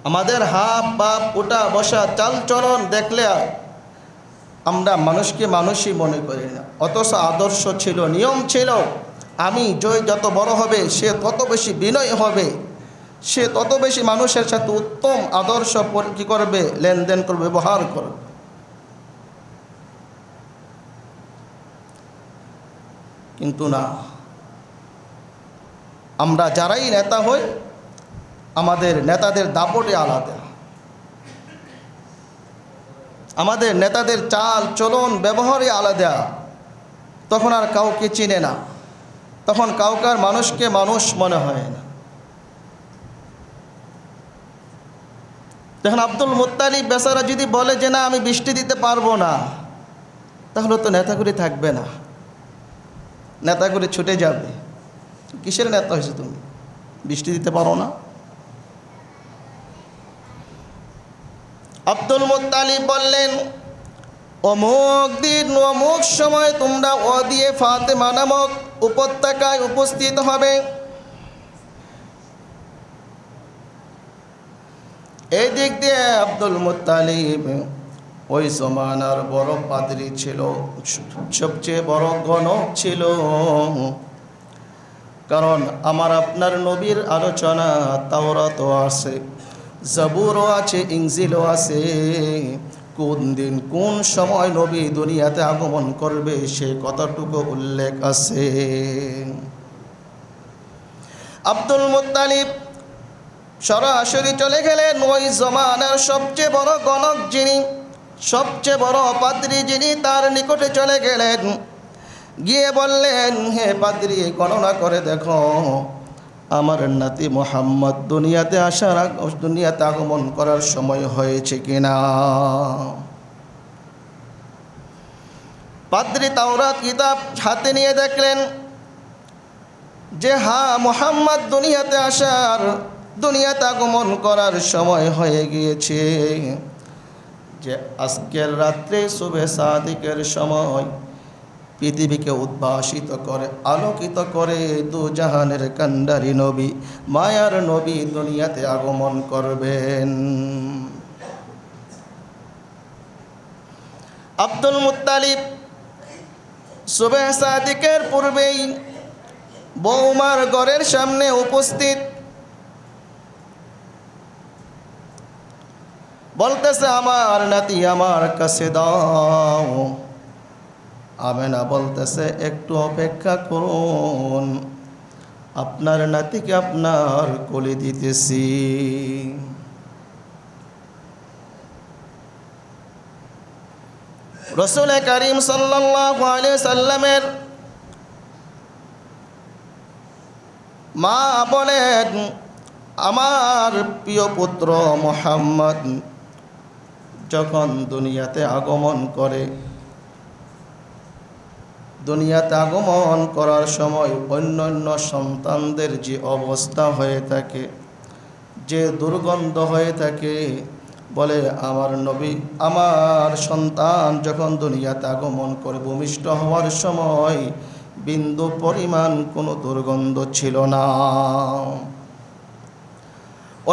আমাদের হাব বাপ ওটা বসা চালচলন দেখলে আমরা মানুষকে মানুষই মনে করি না, অথচ আদর্শ ছিল, নিয়ম ছিল। আমি যত বড় হবে সে তত বেশি বিনয় হবে, সে তত বেশি মানুষের সাথে উত্তম আদর্শ কী করবে, লেনদেন করবে, ব্যবহার করবে। কিন্তু না, আমরা যারাই নেতা হই আমাদের নেতাদের দাপটে আলাদা, আমাদের নেতাদের চাল চলন ব্যবহারে আলাদা। তখন আর কাউকে চিনে না, তখন কাউকার মানুষকে মানুষ মনে হয় না। দেখেন আব্দুল মুত্তালিব বেচারা যদি বলে যে না আমি বৃষ্টি দিতে পারবো না, তাহলে তো নেতাগুলি থাকবে না, নেতাগুলি ছুটে যাবে। কিসের নেতা হয়েছে তুমি, বৃষ্টি দিতে পারো না? আব্দুল মুত্তালিব বললেন অমুক দিন অমুক সময় তোমরা ওয়াদিয়ে ফাতেমা নামক উপত্যকায় উপস্থিত হবে। এই দিক দিয়ে আব্দুল মুত্তালিব ওই জমানার বড় পাদ্রী ছিল, সবচেয়ে বড় গণক ছিল। কারণ আমার আপনার নবীর আলোচনা তাওরাতও আছে, জাবুরও আছে, ইনজিলও আছে। কোন দিন কোন সময় নবী দুনিয়াতে আগমন করবে সে কতটুকু উল্লেখ আছে। আব্দুল মুত্তালিব সরাসরি চলে গেলেন ওই জমানার সবচেয়ে বড় গণক যিনি, সবচেয়ে বড় পাদ্রী যিনি, তার নিকটে চলে গেলেন। গিয়ে বললেন হে পাদ্রী, গণনা করে দেখো আমার নাতি মুহাম্মদ দুনিয়াতে দুনিয়াতে আগমন করার সময় হয়েছে কিনা। পাদ্রী তাওরাত কিতাব হাতে নিয়ে দেখলেন যে হ্যাঁ মুহাম্মদ দুনিয়াতে আগমন করার সময় হয়ে গিয়েছে। যে আজকের রাত্রে শুভে সাদিকের সময় পৃথিবীকে উদ্ভাসিত করে আলোকিত করে দু জাহানের কান্ডারি নবী, মায়ার নবী দুনিয়াতে আগমন করবেন। আব্দুল মুত্তালিব শুভে সাদিকের পূর্বেই বৌমার ঘরের সামনে উপস্থিত, বলতেছে আমার নাতি আমার কাছে দাও। আমেনা বলতেছে একটু অপেক্ষা করুন, আপনার নাতিকে আপনার কোলে দিতেছি। রাসূল কারীম সাল্লাল্লাহু আলাইহি সাল্লামের মা বলেন আমার প্রিয় পুত্র মুহাম্মদ যখন দুনিয়াতে আগমন করে, দুনিয়াতে আগমন করার সময় অন্যান্য সন্তানদের যে অবস্থা হয়ে থাকে, যে দুর্গন্ধ হয়ে থাকে, বলে আমার নবী আমার সন্তান যখন দুনিয়াতে আগমন করে ভূমিষ্ঠ হওয়ার সময় বিন্দু পরিমাণ কোনো দুর্গন্ধ ছিল না।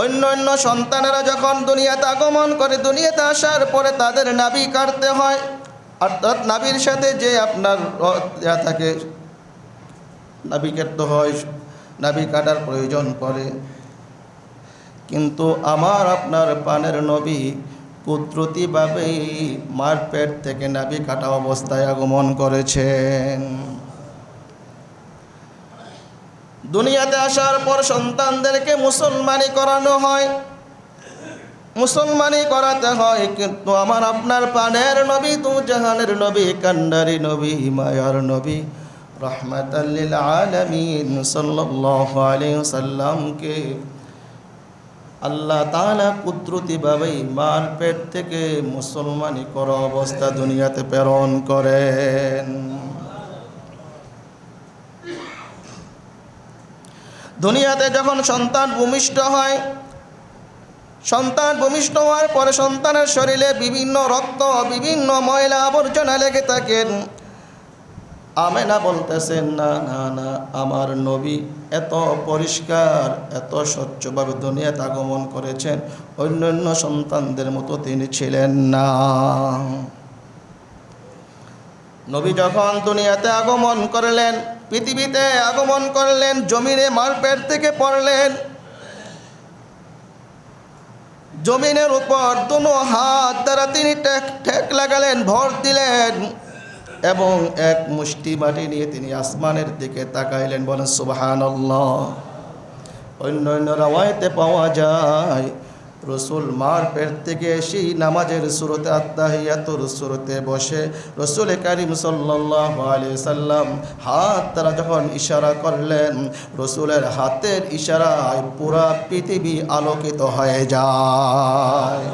অন্যান্য সন্তানেরা যখন দুনিয়াতে আগমন করে, দুনিয়াতে আসার পরে তাদের নাভি কাটতে হয়, অর্থাৎ নাভির সাথে যে আপনার থাকে নাভি কাটতে হয়, নাভি কাটার প্রয়োজন পড়ে। কিন্তু আমার আপনার পানের নবী কুদরতিভাবেই মার পেট থেকে নাভি কাটা অবস্থায় আগমন করেছেন। দুনিয়াতে আসার পর সন্তানদেরকে মুসলমানি করানো হয়, মুসলমানি করাতে হয়। কিন্তু আমার আপনার প্রাণের নবী দু জাহানের নবী কান্ডারি নবী মায়ার নবী রাহমাতাল লিল আলামিন সাল্লাল্লাহু আলাইহি ওয়াসাল্লামকে আল্লাহ তাআলা কুদরতিভাবে মার পেট থেকে মুসলমানি করা অবস্থা দুনিয়াতে প্রেরণ করেন। দুনিয়াতে যখন সন্তান ভূমিষ্ঠ হয়, সন্তান ভূমিষ্ঠ হওয়ার পরে সন্তানের শরীরে বিভিন্ন রক্ত, বিভিন্ন ময়লা আবর্জনা লেগে থাকেন। আমেনা বলতেছেন, না না না, আমার নবী এত পরিষ্কার এত স্বচ্ছভাবে দুনিয়াতে আগমন করেছেন, অন্যান্য সন্তানদের মতো তিনি ছিলেন না। নবী যখন দুনিয়াতে আগমন করলেন, পৃথিবীতে আগমন করলেন, জমিনে মার পেট থেকে পড়লেন, জমিনের উপর দুনো হাত দ্বারা তিনি ঠেক লাগালেন, ভর দিলেন এবং এক মুষ্টি মাটি নিয়ে তিনি আসমানের দিকে তাকাইলেন। বলেন সুবহানাল্লাহ। অন্য অন্য রাওয়ায়াতে পাওয়া যায় রসুল মার পেট থেকে সেই নামাজের সুরতে আত্তাহিয়াতুর সুরতে বসে রসুল কারীম সাল্লাল্লাহু আলাইহি সাল্লাম হাত দ্বারা যখন ইশারা করলেন, রসুলের হাতের ইশারায় পুরা পৃথিবী আলোকিত হয়ে যায়।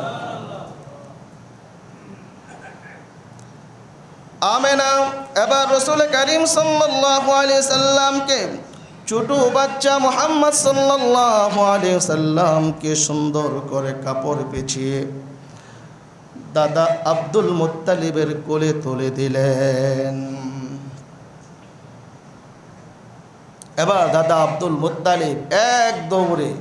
আমেনা এবার রসুল কারীম সাল্লাল্লাহু আলাইহি সাল্লামকে, ছোট বাচ্চা মুহাম্মদ সাল্লাল্লাহু আলাইহি সাল্লামকে সুন্দর করে কাপড় পেঁচিয়ে দাদা আব্দুল মুত্তালিবের কোলে তুলে দিলেন। এবার দাদা আব্দুল মুত্তালিব এক দৌড়ে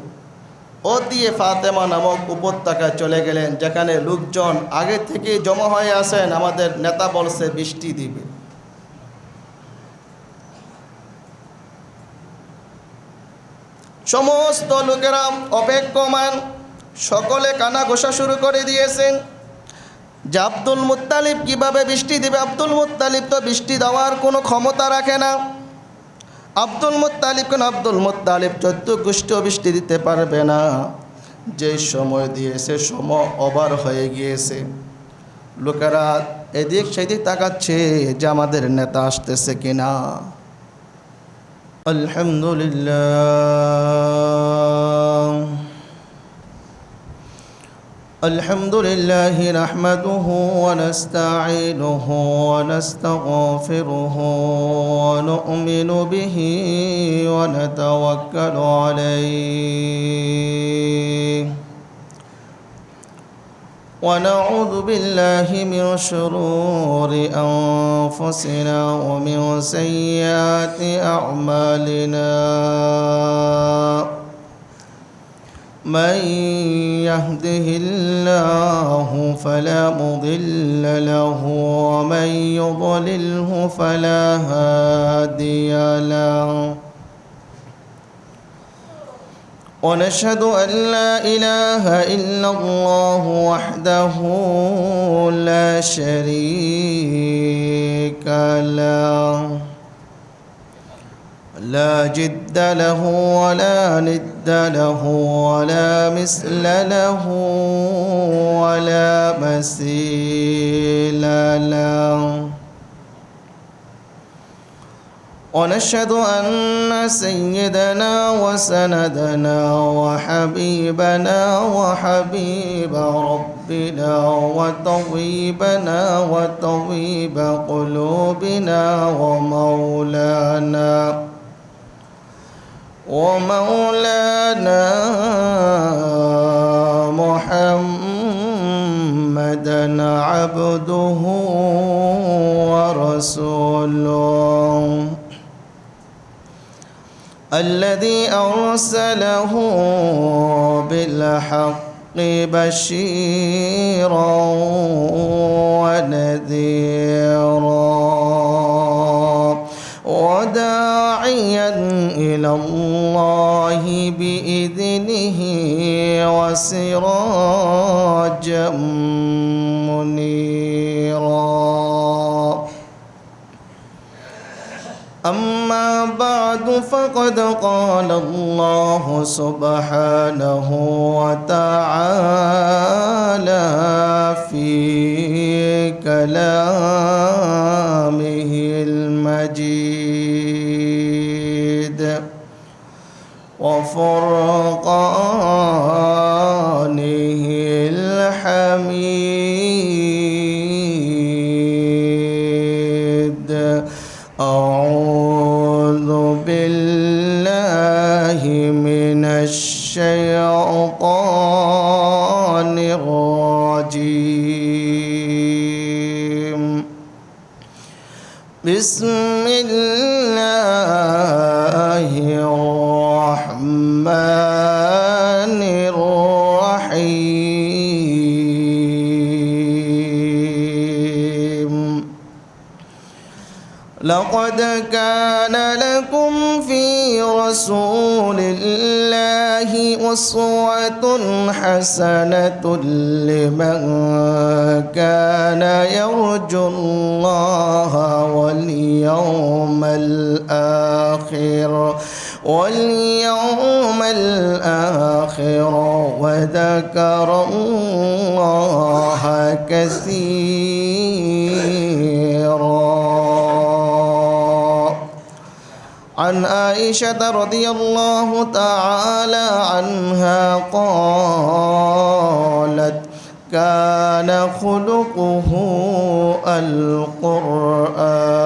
ও দিয়ে ফাতেমা নামক উপত্যকায় চলে গেলেন, যেখানে লোকজন আগে থেকে জমা হয়ে আছেন। আমাদের নেতা বলছে বৃষ্টি দিবে। সমস্ত লোকেরা অপেক্ষমান, সকলে কানা ঘোষা শুরু করে দিয়েছেন যে আব্দুল মুত্তালিব কিভাবে বৃষ্টি দিবে। আব্দুল মুত্তালিব তো বৃষ্টি দেওয়ার কোনো ক্ষমতা রাখে না। আব্দুল মুত্তালিব 14 গোষ্ঠী বৃষ্টি দিতে পারবে না। যে সময় দিয়েছে সময় ওভার হয়ে গিয়েছে। লোকেরা এদিক সেদিক তাকাচ্ছে যে আমাদের নেতা আসতেছে কিনা। আলহামদুলিল্লাহ নাহমাদুহু ওয়া নাস্তাঈনুহু ওয়া নাস্তাগফিরুহু ওয়া নু'মিনু বিহি ওয়া নাতাওয়াক্কালু আলাইহি ওয়া নাউযু বিল্লাহি মিন শুরুরি আনফুসিনা ওয়া মিন সাইয়্যাতি আ'মালিনা। من يهده الله فلا مضل له ومن يضلله فلا هادي له. ونشهد أن لا إله إلا الله وحده لا شريك له لا جد له ولا ند له ولا مثل له ولا مثيل له. ونشهد أن سيدنا وسندنا وحبيبنا وحبيب ربنا وطبيبنا وطبيب قلوبنا ومولانا محمدا عبده ورسوله الذي أرسله بالحق بشيرا ونذيرا وداعيا إلى الله بإذنه وسراجا منيرا. أما بعد فقد قال الله سبحانه وتعالى في كلامه المجيد وفرقانه الحميد. أعوذ بالله من الشيطان الرجيم. بسم الله الرحمن الرحيم لقد كان لكم في رسول الله أسوة حسنة لمن كان يرجو الله واليوم الآخر وذكر الله كثيرا. عن عائشة رضي الله تعالى عنها قالت كان خلقه القرآن.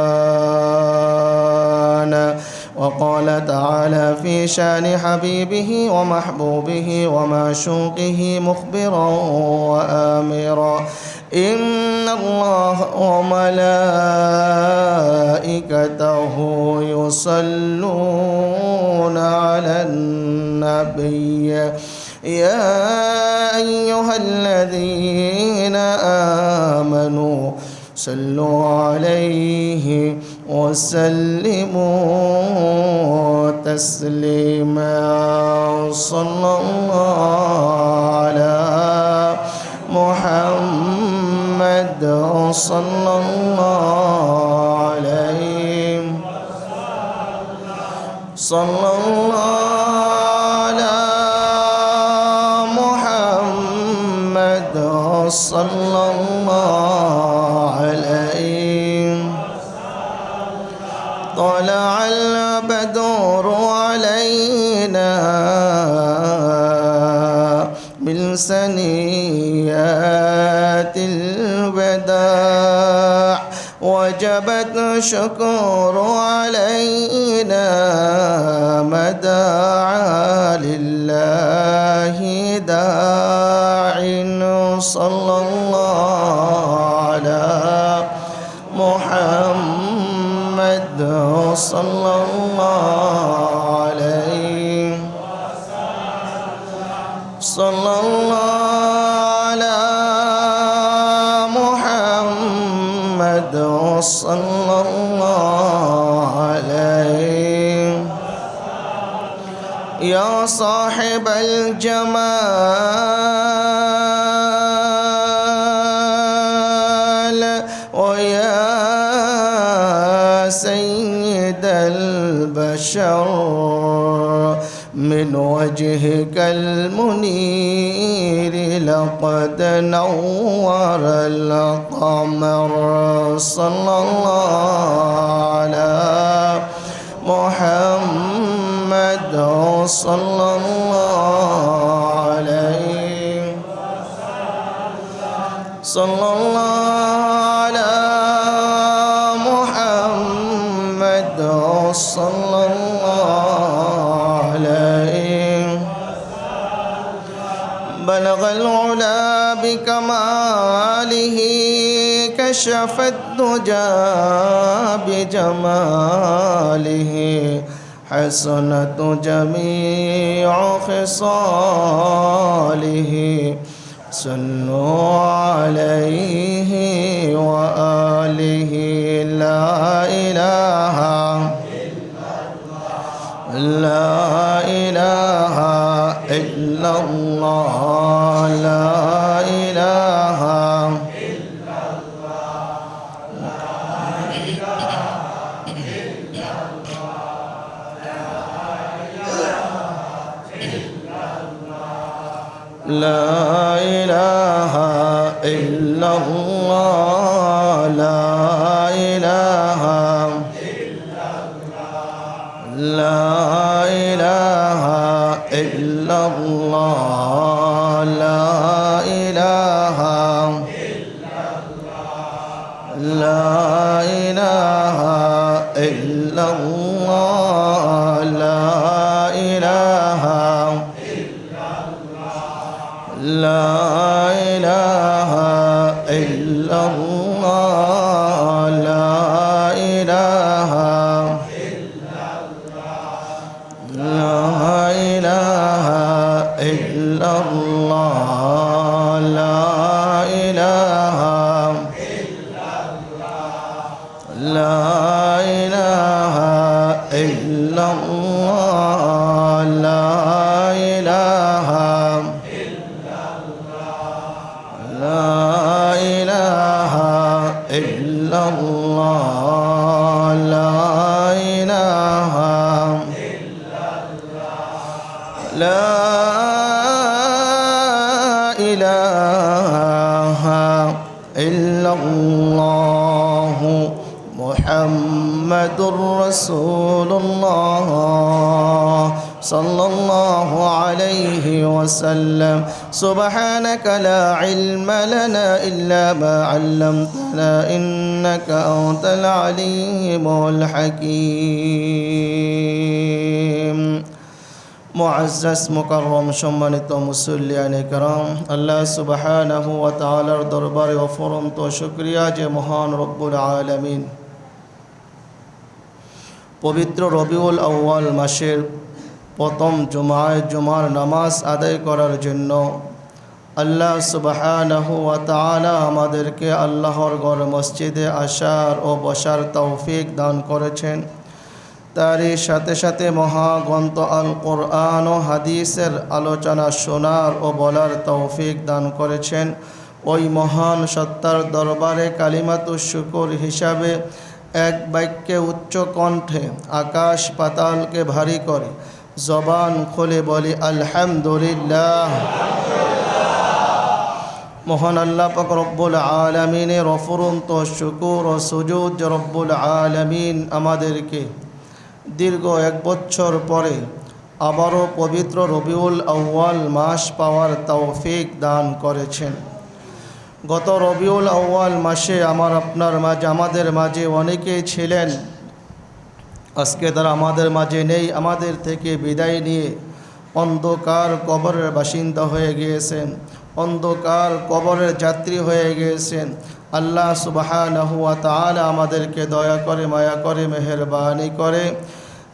وقال تعالى في شان حبيبه ومحبوبه ومعشوقه مخبرا وآمرا إن الله وملائكته يصلون على النبي يا أيها الذين آمنوا صلوا عليه وسلموا تسليما. صلى الله على محمد صلى الله عليه صلى الله على محمد صلى الله عليه. طلع البدر علينا من سنيات الوداع وجبت شكر علينا ما دعا لله داع. صلى الله على محمد صلى الله عليه صلى الله على محمد صلى الله عليه. يا صاحب الجمال ويا سيد البشر من وجهك المنير لقد نور القمر. صلى الله على محمد صلى الله عليه صلى الله على محمد صلى الله عليه. بلغ العلا بكماله كشف الدجى بجماله حسنت جميع خصاله. صلوا عليه وآله. لا إله لا إله إلا الله لا إله إلا الله لا إله إلا الله لا إله لا إله إلا الله لا إله لا إله إلا الله لا إله لا إله إلا الله لا إله ইল্লাল্লাহ লা ইলাহা লা ইলাহা ইল্লাল্লাহ মুহাম্মাদুর রাসূলুল্লাহ সাল্লাল্লাহু আলাইহি ওয়াসাল্লাম সুবহানাকা লা ইলমা লানা ইল্লা মা 'আল্লামতানা ইন্নাকা আনতাল আলিমুল হাকীম। মুআজ্জাজ মুকাররম সম্মানিত মুসল্লিয়ানে কেরাম, আল্লাহ সুবহানাহু ওয়া তাআলার দরবারে অফুরন্ত শুকরিয়া যে মহান রব্বুল আলামিন পবিত্র রবিউল আউয়াল মাসের প্রথম জুমার নামাজ আদায় করার জন্য আল্লাহ সুবহানাহু ওয়া তাআলা আমাদেরকে আল্লাহর ঘর মসজিদে আসার ও বসার তৌফিক দান করেছেন। তারই সাথে সাথে মহাগ্রন্থ আল কোরআন ও হাদিসের আলোচনা শোনার ও বলার তৌফিক দান করেছেন। ওই মহান সত্তার দরবারে কালিমাতুশ শুকর হিসাবে এক বাক্যে উচ্চ কণ্ঠে আকাশ পাতালকে ভারী করে জবান খুলে বলি আলহামদুলিল্লাহ। মহান আল্লাহ পাক রব্বুল আলামিনের অফুরন্ত শুকর ও সুজুদ যে রব্বুল আলামিন আমাদেরকে দীর্ঘ 1 বছর পরে আবারও পবিত্র রবিউল আউয়াল মাস পাওয়ার তৌফিক দান করেছেন। গত রবিউল আউয়াল মাসে আমাদের মাঝে অনেকেই ছিলেন, আজকে তারা আমাদের মাঝে নেই, আমাদের থেকে বিদায় নিয়ে অন্ধকার কবরের বাসিন্দা হয়ে গিয়েছেন, অন্ধকার কবরের যাত্রী হয়ে গিয়েছেন। আল্লাহ সুবহানাহু ওয়া তাআলা আমাদেরকে দয়া করে মায়া করে মেহেরবানি করে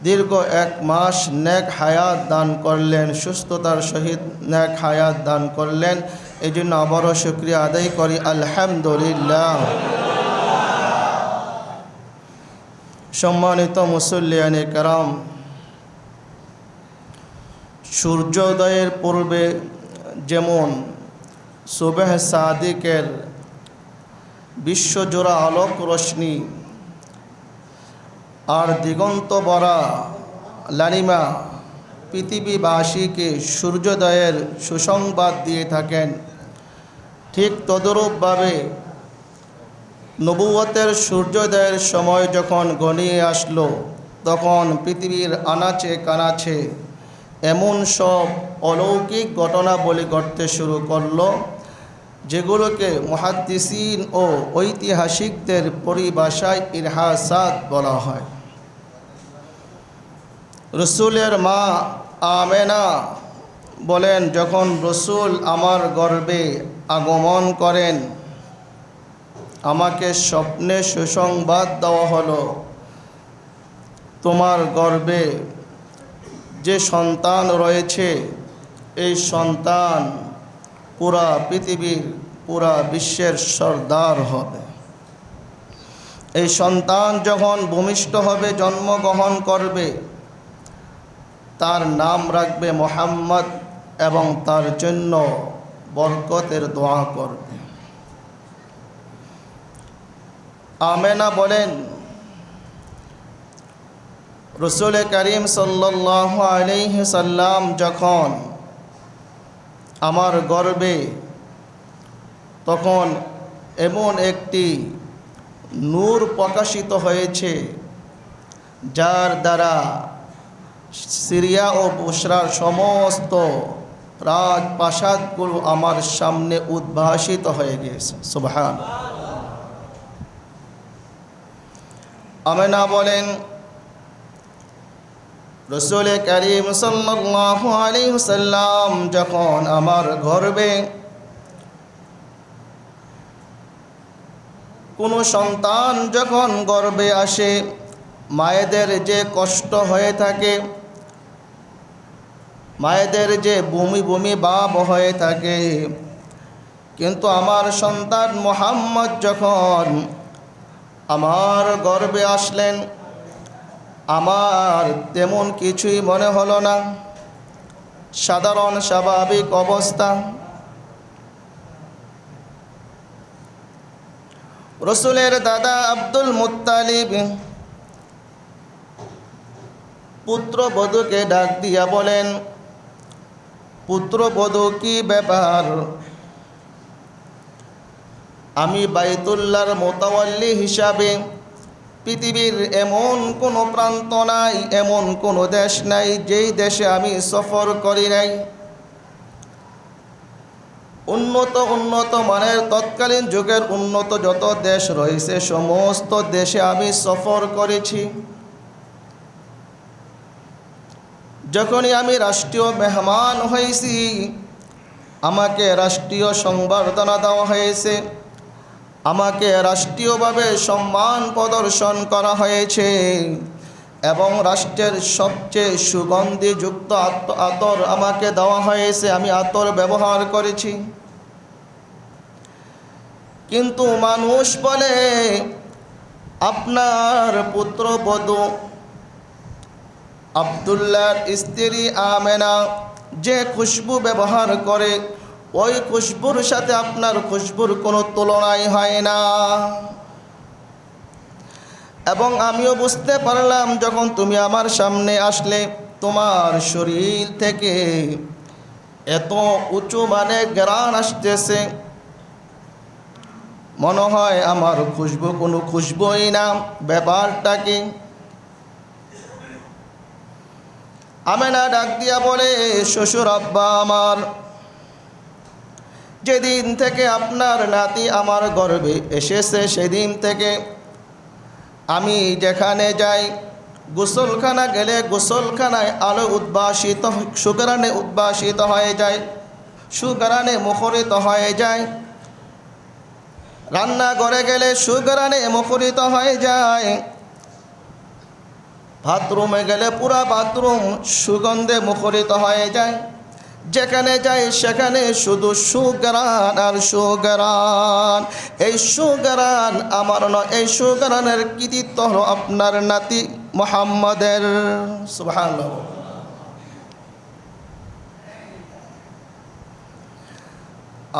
দীর্ঘ 1 মাস নেক হায়াত দান করলেন, সুস্থতার সহিত নেক হায়াত দান করলেন। এই জন্য আবারও শুকরিয়া আদায় করি আলহামদুলিল্লাহ। সম্মানিত মুসল্লিয়ানে কেরাম, সূর্যোদয়ের পূর্বে যেমন সুবহ সাদিকের বিশ্বজোড়া আলোক রশ্মি আর দিগন্ত ভরা লালিমা পৃথিবীবাসীকে সূর্যোদয়ের সুসংবাদ দিয়ে থাকেন, ঠিক তদরূপভাবে নবুয়তের সূর্যোদয়ের সময় যখন ঘনিয়ে আসলো তখন পৃথিবীর আনাচে কানাচে এমন সব অলৌকিক ঘটনাবলী ঘটতে শুরু করলো যেগুলোকে মুহাদ্দিসিন ও ঐতিহাসিকদের পরিভাষায় ইরহাসাত বলা হয়। রসুলের মা আমেনা বলেন, যখন রসুল আমার গর্ভে আগমন করেন আমাকে স্বপ্নে সুসংবাদ দেওয়া হলো, তোমার গর্ভে যে সন্তান রয়েছে এই সন্তান পুরা পৃথিবীর পুরা বিশ্বের সর্দার হবে। এই সন্তান যখন ভূমিষ্ঠ হবে, জন্মগ্রহণ করবে, তার নাম রাখবে মুহাম্মদ এবং তার জন্য বরকতের দোয়া করবে। আমেনা বলেন, রসুল করিম সাল্লাল্লাহু আলাইহি সাল্লাম যখন আমার গর্ভে, তখন এমন একটি নূর প্রকাশিত হয়েছে যার দ্বারা সিরিয়া ও বুশরার সমস্ত রাজপ্রাসাদগুলো আমার সামনে উদ্ভাসিত হয়ে গিয়েছে। সুবহানাল্লাহ। আমেনা বলেন, রসুল করিম সাল্লাল্লাহু আলাইহি ওয়াসাল্লাম যখন আমার গর্ভে কোনো সন্তান যখন গর্ভে আসে, মায়েদের যে কষ্ট হয়ে থাকে, মায়েদের যে বমি বমি ভাব হয়ে থাকে, কিন্তু আমার সন্তান মুহাম্মদ যখন আমার গর্ভে আসলেন আমার তেমন কিছুই মনে হলো না, সাধারণ স্বাভাবিক অবস্থা। রসুলের দাদা আব্দুল মুত্তালিব পুত্রবধূকে ডাক দিয়া বলেন, পুত্রবধূ কি ব্যাপার? আমি বাইতুল্লাহর মোতাওয়াল্লি হিসাবে পৃথিবীর এমন কোনো প্রান্ত নাই, এমন কোনো দেশ নাই যেই দেশে আমি সফর করি নাই। উন্নত মানের তৎকালীন যুগের উন্নত যত দেশ রয়েছে সমস্ত দেশে আমি সফর করেছি। যখনই আমি রাষ্ট্রীয় মেহমান হয়েছি, আমাকে রাষ্ট্রীয় সংবর্ধনা দেওয়া হয়েছে, আমাকে রাষ্ট্রীয়ভাবে সম্মান প্রদর্শন করা হয়েছে এবং রাষ্ট্রের সবচেয়ে সুগন্ধিযুক্ত আতর আমাকে দেওয়া হয়েছে, আমি আতর ব্যবহার করেছি। কিন্তু মানুষ বলে আপনার পুত্রবধূ আব্দুল্লাহর স্ত্রী আমেনা যে খুশবু ব্যবহার করে ওই খুশবুর সাথে আপনার খুশবুর কোনো তুলনাই হয় না। এবং আমিও বুঝতে পারলাম যখন তুমি আমার সামনে আসলে তোমার শরীর থেকে এত উঁচু মানের ঘ্রাণ আসতেছে, মনে হয় আমার খুশবু কোনো খুশবুই না। ব্যাপারটা কি? আমেনা ডাক দিয়া বলে, শ্বশুর আব্বা আমার, যেদিন থেকে আপনার নাতি আমার গর্ভে এসেছে সেদিন থেকে আমি যেখানে যাই, গোসলখানা গেলে গোসলখানায় আলো উদ্ভাসিত, সুগরানে উদ্ভাসিত হয়ে যায়, সুগরানে মুখরিত হয়ে যায়। রান্নাঘরে গেলে সুগরানে মুখরিত হয়ে যায়। বাথরুমে গেলে পুরা বাথরুম সুগন্ধে মুখরিত হয়ে যায়। যেখানে যাই সেখানে শুধু সুগরান আর সুগরান। এই সুগরান আমার নয়, এই সুগরানের কৃতিত্ব হলো আপনার নাতি মুহাম্মাদের। সুবহানাল্লাহ।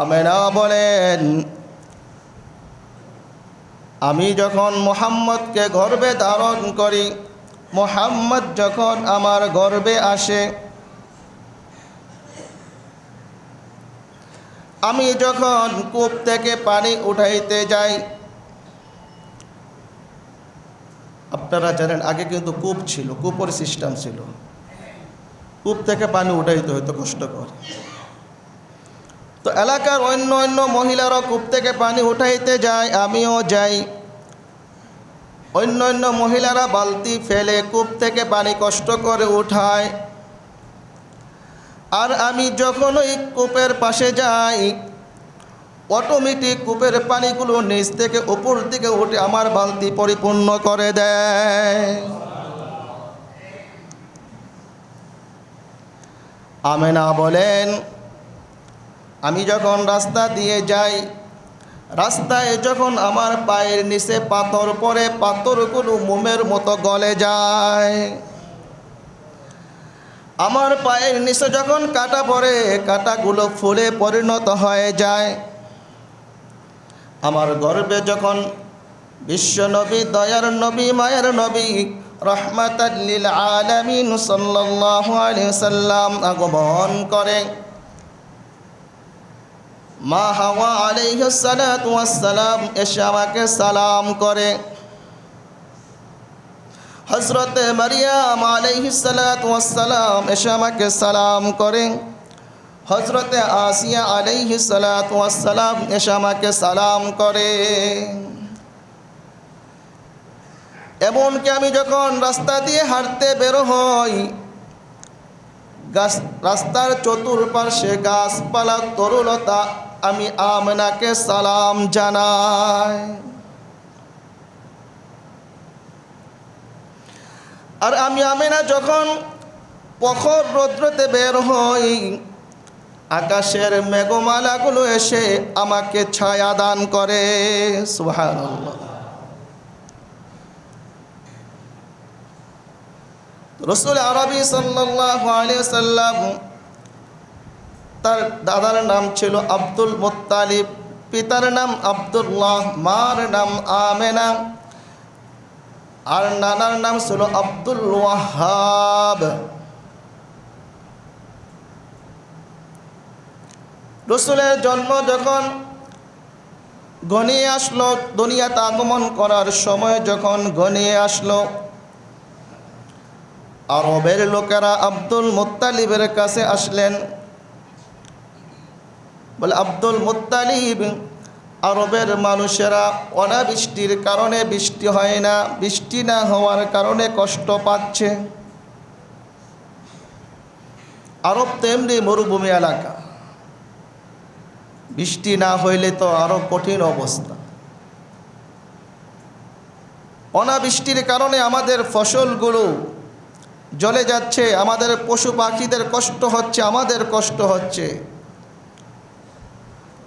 আমেনা বলেন, আমি যখন মুহাম্মদকে গর্ভে ধারণ করি, মুহাম্মদ যখন আমার গর্ভে আসে, আমি যখন কূপ থেকে পানি উঠাইতে যাই, আপনারা জানেন আগে কিন্তু কূপ ছিল, কূপের সিস্টেম ছিল, কূপ থেকে পানি উঠাইতে হইতো কষ্টকর। তো এলাকার অন্য মহিলারা কূপ থেকে পানি উঠাইতে যায়, আমিও যাই। অন্য মহিলারা বালতি ফেলে কূপ থেকে পানি কষ্ট করে উঠায়, আর আমি যখন ওই কূপের পাশে যাই অটোমেটিক কূপের পানিগুলো নিচ থেকে উপর দিকে উঠে আমার বালতি পরিপূর্ণ করে দেয়। আমেনা বলেন, আমি যখন রাস্তা দিয়ে যাই, রাস্তায় যখন আমার পায়ের নিচে পাথর পড়ে, পাথরগুলো মোমের মতো গলে যায়। আমার পায়ের নিচে যখন কাঁটা পড়ে, কাঁটাগুলো ফুলে পরিণত হয়ে যায়। আমার গর্ভে যখন বিশ্বনবী, দয়ার নবী, মায়ের নবী, রাহমাতাল লিল আলামিন সাল্লাল্লাহু আলাইহি সাল্লাম আগমন করে, মা হাওয়া আলাইহিস সালাতু ওয়াস সালাম এসে আমাকে সালাম করে। হযরত মারিয়াম আলাইহিস সালাতু ওয়াস সালাম এসে আমাকে সালাম করে। হযরত আসিয়া আলাইহিস সালাতু ওয়াস সালাম এসে আমাকে সালাম করে। এমনকি আমি যখন রাস্তা দিয়ে হাঁটতে বের হই, রাস্তার চতুর্পাশে গাছপালা, তরুলতা, আমি আমেনাকে সালাম জানাই। আর আমি আমেনা যখন প্রখর রৌদ্রতে বের হই, আকাশের মেঘমালাগুলো এসে আমাকে ছায়া দান করে। সুবহানাল্লাহ। রাসূল আরবি সাল্লাল্লাহু আলাইহি সাল্লাম, তার দাদার নাম ছিল আব্দুল মুত্তালিব, পিতার নাম আব্দুল্লাহ, মার নাম আমেনা, আর নানার নাম ছিল আব্দুল ওয়াহাব। রসুলের জন্ম যখন ঘনিয়ে আসলো, দুনিয়াতে আগমন করার সময় যখন ঘনিয়ে আসলো, আরবের লোকেরা আব্দুল মুত্তালিবের কাছে আসলেন, বলে আব্দুল মুত্তালিব, আরবের মানুষেরা অনাবৃষ্টির কারণে বৃষ্টি হয় না, বৃষ্টি না হওয়ার কারণে কষ্ট পাচ্ছে। আরব তো এমনি মরুভূমি এলাকা, বৃষ্টি না হইলে তো আরো কঠিন অবস্থা। অনাবৃষ্টির কারণে আমাদের ফসলগুলো জ্বলে যাচ্ছে, আমাদের পশু পাখিদের কষ্ট হচ্ছে, আমাদের কষ্ট হচ্ছে।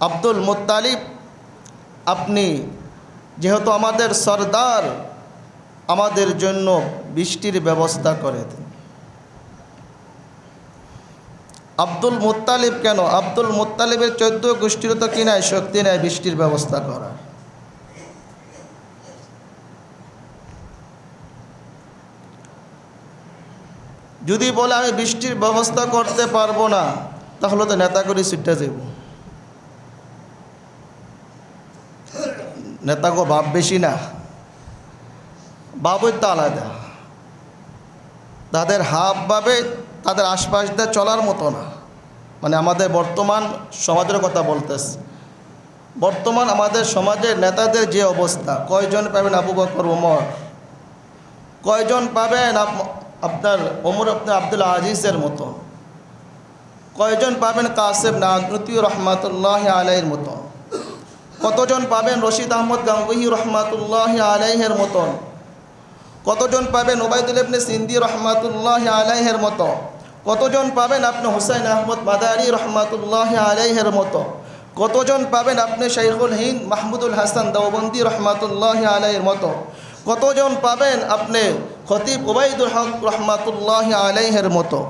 আব্দুল মুত্তালিব, আপনি যেহেতু আমাদের সরদার, আমাদের জন্য বৃষ্টির ব্যবস্থা করে দেন। আব্দুল মুত্তালিব কেন? আব্দুল মুত্তালিবের 14 গোষ্ঠীর তো কি নাই, শক্তি নাই বৃষ্টির ব্যবস্থা করার। যদি বলে আমি বৃষ্টির ব্যবস্থা করতে পারবো না, তাহলে তো নেতাগরি সিটটা যাব। নেতাগো ভাব বেশি না, বাবুই তো আলাদা, তাদের হাব ভাবে তাদের আশপাশ দিয়ে চলার মতো না। মানে আমাদের বর্তমান সমাজের কথা বলতেছে, বর্তমান আমাদের সমাজের নেতাদের যে অবস্থা, কয়জন পাবেন আবু বকর ওমর, কয়জন পাবেন আপনার ওমর আপনার আব্দুল আজিজের মতো, কয়জন পাবেন কাসেম নানুতুই রহমাতুল্লাহ আলাইহির মতো, কতজন পাবেন রশিদ আহমদ গাঙ্গুহি রহমাতুল্লাহ আলাইহির মতন, কতজন পাবেন ওবায়দুল ইবনে সিন্দি রহমাতুল্লাহ আলাইহির মতো, কতজন পাবেন আপনি হুসাইন আহমদ মাদানী রহমাতুল্লাহ আলাইহির মতো, কতজন পাবেন আপনি শাইখুল হিন্দ মাহমুদুল হাসান দেওবন্দি রহমাতুল্লাহ আলাইহির মতো, কতজন পাবেন আপনি খতিব ওবায়দুল হক রহমাতুল্লাহ আলাইহির মতো,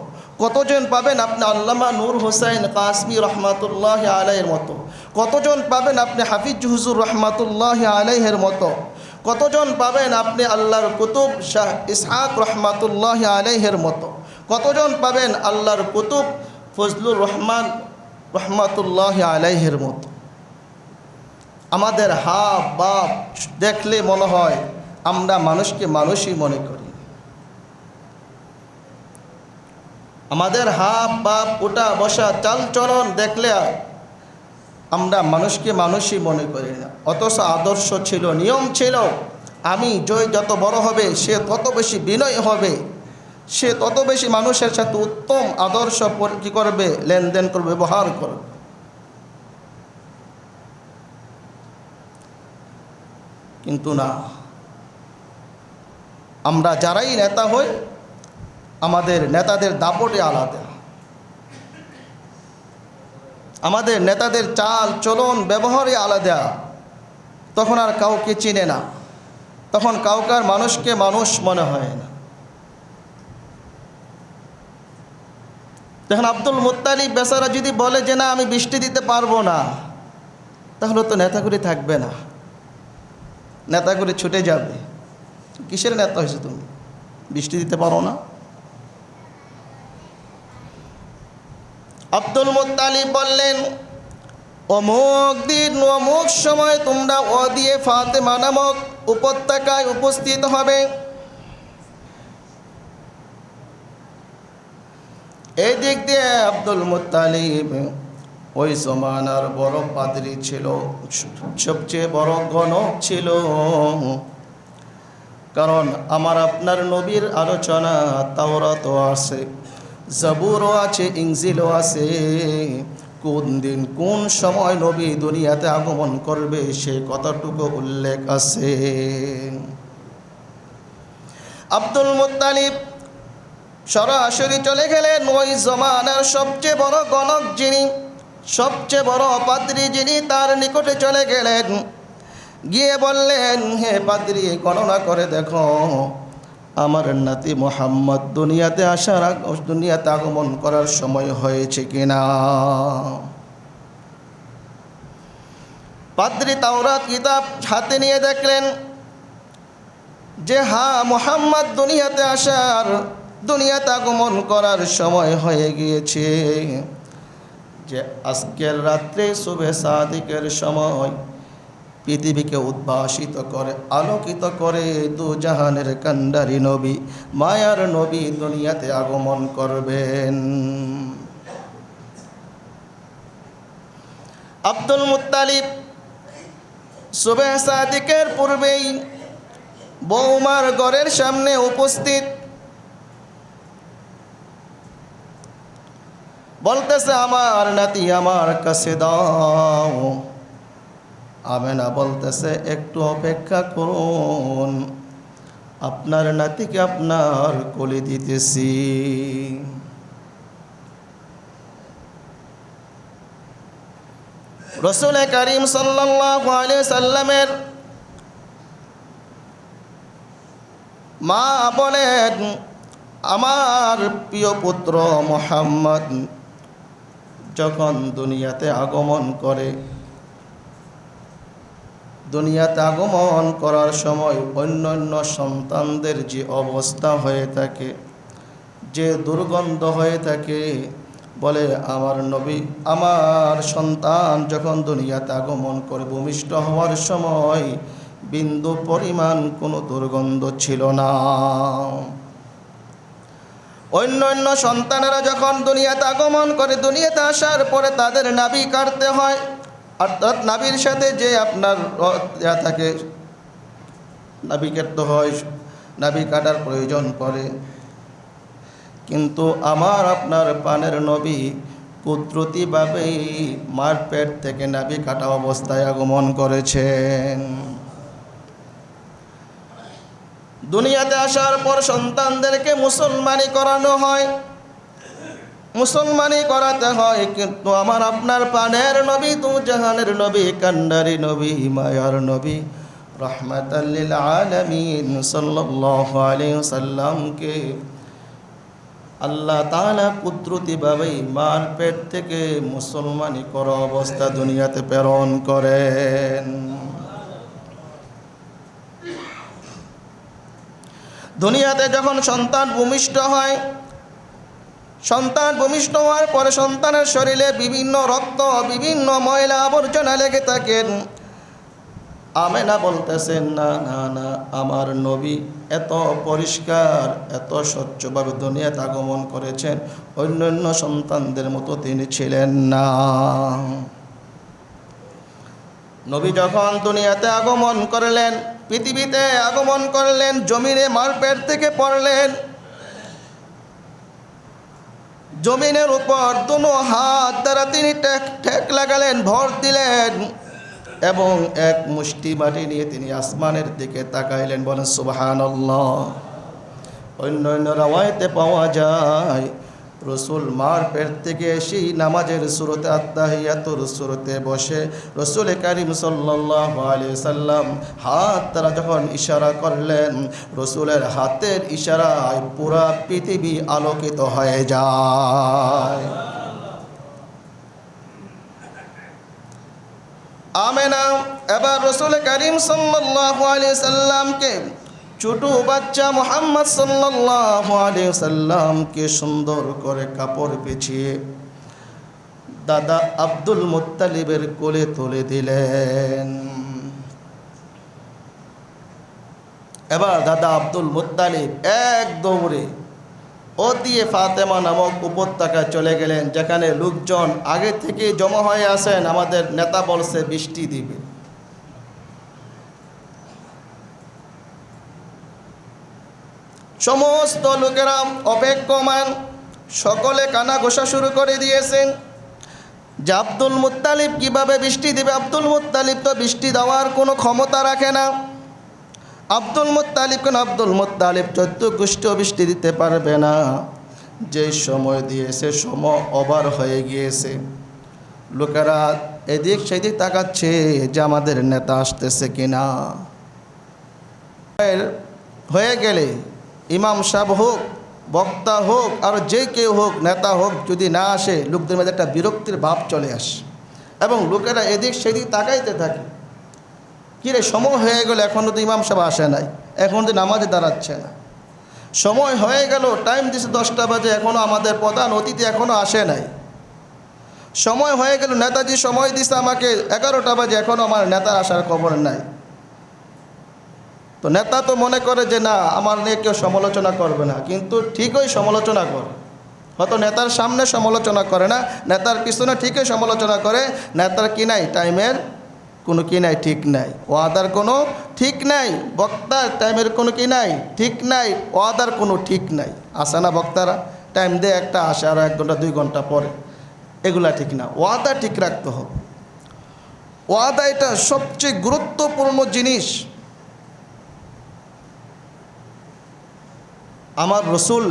কতজন পাবেন আপনি আল্লামা নূর হোসাইন কাসমি রহমাতুল্লাহ আলাইহির মতো, কতজন পাবেন আপনি হাফিজ হুজুর রহমাতুল্লাহ আলাইহির মতো, কতজন পাবেন আপনি আল্লাহর কুতুব শাহ ইসহাক রহমাতুল্লাহ আলাইহির মতো, কতজন পাবেন আল্লাহর কুতুব ফজলুর রহমান রহমাতুল্লাহ আলাইহির মতো। আমাদের হাব বাপ দেখলে মনে হয় আমরা মানুষকে মানুষই মনে করি। আমাদের হাব বাপ ওটা বসা চাল চলন দেখলে আমরা মানুষকে মানুষই মনে করি না। অথচ আদর্শ ছিল, নিয়ম ছিল, আমি যত বড় হবে সে তত বেশি বিনয় হবে, সে তত বেশি মানুষের সাথে উত্তম আদর্শ কী করবে, লেনদেন করবে, ব্যবহার করবে। কিন্তু না, আমরা যারাই নেতা হই আমাদের নেতাদের দাপটে আলাদা, আমাদের নেতাদের চাল চলন ব্যবহারে আলাদা। তখন আর কাউকে চিনে না, তখন কাউকার মানুষকে মানুষ মনে হয় না। দেখেন আব্দুল মুত্তালিব বেচারা যদি বলে যে না আমি বৃষ্টি দিতে পারবো না, তাহলে তো নেতাগুলি থাকবে না, নেতাগুলি ছুটে যাবে। কিসের নেতা হয়েছে তুমি, বৃষ্টি দিতে পারো না? আব্দুল মুত্তালিব বললেন অমুক দিন অমুক সময় তোমরা ওয়াদিয়ে ফাতেমা নামক উপত্যকায় উপস্থিত হবে। এই দিক দিয়ে আব্দুল মুত্তালিব ওই জমানার বড় পাদ্রী ছিল, সবচেয়ে বড় গণক ছিল। কারণ আমার আপনার নবীর আলোচনা তাওরাতও আছে, জাবুরও আছে, ইনজিলও আছে। কোন দিন কোন সময় নবী দুনিয়াতে আগমন করবে সে কথাটুকু উল্লেখ আছে। আব্দুল মুত্তালিব সরাসরি চলে গেলেন ওই জমানার সবচেয়ে বড় গণক যিনি, সবচেয়ে বড় পাদ্রী যিনি, তার নিকটে চলে গেলেন। গিয়ে বললেন হে পাদ্রী, গণনা করে দেখো আমার নাতি মুহাম্মদ দুনিয়াতে আগমন করার সময় হয়েছে কিনা। পাদ্রী তাওরাত কিতাব হাতে নিয়ে দেখলেন যে মুহাম্মদ দুনিয়াতে আসার, দুনিয়াতে আগমন করার সময় হয়ে গিয়েছে। যে আজকের রাত্রে শুভে সাদিকের সময় পৃথিবীকে উদ্ভাসিত করে, আলোকিত করে দু জাহানের কান্ডারি নবী, মায়ার নবী দুনিয়াতে আগমন করবেন। আব্দুল মুত্তালিব শুভে সাদিকের পূর্বেই বৌমার ঘরের সামনে উপস্থিত, বলতেছে আমার নাতি আমার কাছে দাও। আমেনা বলতেছে একটু অপেক্ষা করুন, আপনার নাতিকে আপনার কোলে দিতেছি। রাসূল করিম সাল্লাল্লাহু আলাইহি সাল্লামের মা বলেন, আমার প্রিয় পুত্র মুহাম্মদ যখন দুনিয়াতে আগমন করে, দুনিয়াতে আগমন করার সময় অন্যান্য সন্তানদের যে অবস্থা হয়ে থাকে, যে দুর্গন্ধ হয়ে থাকে, বলে আমার নবী, আমার সন্তান যখন দুনিয়াতে আগমন করে ভূমিষ্ঠ হওয়ার সময় বিন্দু পরিমাণ কোনো দুর্গন্ধ ছিল না। অন্যান্য সন্তানেরা যখন দুনিয়াতে আগমন করে, দুনিয়াতে আসার পরে তাদের নাভি কাটতে হয়, অর্থাৎ নাভির সাথে যে আপনার থাকে নাভি কাটতে হয়, নাভি কাটার প্রয়োজন পড়ে। কিন্তু আমার আপনার পানের নবী কুদরতিভাবেই মার পেট থেকে নাভি কাটা অবস্থায় আগমন করেছেন। দুনিয়াতে আসার পর সন্তানদেরকে মুসলমানি করানো হয়, মুসলমানি করাতে হয়। কিন্তু আমার আপনার পানের নবী, দু জাহানের নবী, কান্ডারি নবী, মায়ার নবী, রাহমাতাল লিল আলামিন সাল্লাল্লাহু আলাইহি ওয়াসাল্লামকে আল্লাহ তাআলা কুদরতিভাবেই মার পেট থেকে মুসলমানি করা অবস্থা দুনিয়াতে প্রেরণ করেন। দুনিয়াতে যখন সন্তান ভূমিষ্ঠ হয়, সন্তান ভূমিষ্ঠ হওয়ার পরে সন্তানের শরীরে বিভিন্ন রক্ত, বিভিন্ন ময়লা আবর্জনা লেগে থাকেন। আমেনা বলতেছেন, না না না, আমার নবী এত পরিষ্কার, এত স্বচ্ছভাবে দুনিয়াতে আগমন করেছেন, অন্যান্য সন্তানদের মতো তিনি ছিলেন না। নবী যখন দুনিয়াতে আগমন করলেন, পৃথিবীতে আগমন করলেন, জমিনে মার পেট থেকে পড়লেন, জমিনের উপর দুনো হাত দ্বারা তিনি ঠেক লাগালেন, ভর দিলেন এবং এক মুষ্টি মাটি নিয়ে তিনি আসমানের দিকে তাকাইলেন। বলেন সুবহানাল্লাহ। অন্য রাওয়ায়াতে পাওয়া যায় রসুল মার পেট থেকে এসেই নামাজের সুরতে আত্তাহিয়াতুর সুরতে বসে রসুল করিম সাল্লাল্লাহু আলাইহি সাল্লাম হাত দ্বারা যখন ইশারা করলেন, রসুলের হাতের ইশারায় পুরা পৃথিবী আলোকিত হয়ে যায়। আমেনা এবার রসুল করিম সাল্লাল্লাহু আলাইহি সাল্লামকে ছোট বাচ্চা মুহাম্মদ সাল্লাল্লাহু আলাইহি সাল্লামকে সুন্দর করে কাপড় পেঁচিয়ে দাদা আব্দুল মুত্তালিবের কোলে তুলে দিলেন। এবার দাদা আব্দুল মুত্তালিব এক দৌড়ে ও দিয়ে ফাতেমা নামক উপত্যকায় চলে গেলেন, যেখানে লোকজন আগে থেকে জমা হয়ে আসেন। আমাদের নেতা বলছে বৃষ্টি দিবে। সমস্ত লোকেরা অপেক্ষমান, সকলে কানা ঘোষা শুরু করে দিয়েছেন যে আব্দুল মুত্তালিব কিভাবে বৃষ্টি দিবে। আব্দুল মুত্তালিব তো বৃষ্টি দেওয়ার কোনো ক্ষমতা রাখে না। আব্দুল মুত্তালিব 14 গোষ্ঠ বৃষ্টি দিতে পারবে না। যে সময় দিয়েছে সময় ওভার হয়ে গিয়েছে। লোকেরা এদিক সেদিক তাকাচ্ছে যে আমাদের নেতা আসতেছে কিনা। হয়ে গেলে ইমাম সাহেব হোক, বক্তা হোক, আর যে কেউ হোক, নেতা হোক, যদি না আসে লোকদের মধ্যে একটা বিরক্তির ভাব চলে আসে এবং লোকেরা এদিক সেদিক তাকাইতে থাকে। কিরে সময় হয়ে গেল, এখনও তো ইমাম সাহেব আসে নাই, এখন তো নামাজে দাঁড়াচ্ছে না। সময় হয়ে গেল, টাইম দিছে 10টা বাজে, এখনও আমাদের প্রধান অতিথি এখনও আসে নাই। সময় হয়ে গেল, নেতাজি সময় দিছে আমাকে 11টা বাজে, এখনও আমার নেতার আসার খবর নাই। তো নেতা তো মনে করে যে না, আমার নিয়ে কেউ সমালোচনা করবে না, কিন্তু ঠিকই সমালোচনা করে। হয়তো নেতার সামনে সমালোচনা করে না, নেতার পিছনে ঠিকই সমালোচনা করে। নেতার কি নাই, টাইমের কোনো কি নাই, ঠিক নাই, ওয়াদার কোনো ঠিক নাই, বক্তার টাইমের কোনো কি নাই, ঠিক নাই, ওয়াদার কোনো ঠিক নাই। আসে না বক্তারা, টাইম দিয়ে একটা আসে, আরও 1 ঘন্টা 2 ঘন্টা পরে, এগুলা ঠিক না। ওয়াদা ঠিক রাখতে হবে। ওয়াদা এটা সবচেয়ে গুরুত্বপূর্ণ জিনিস। আমার রসুল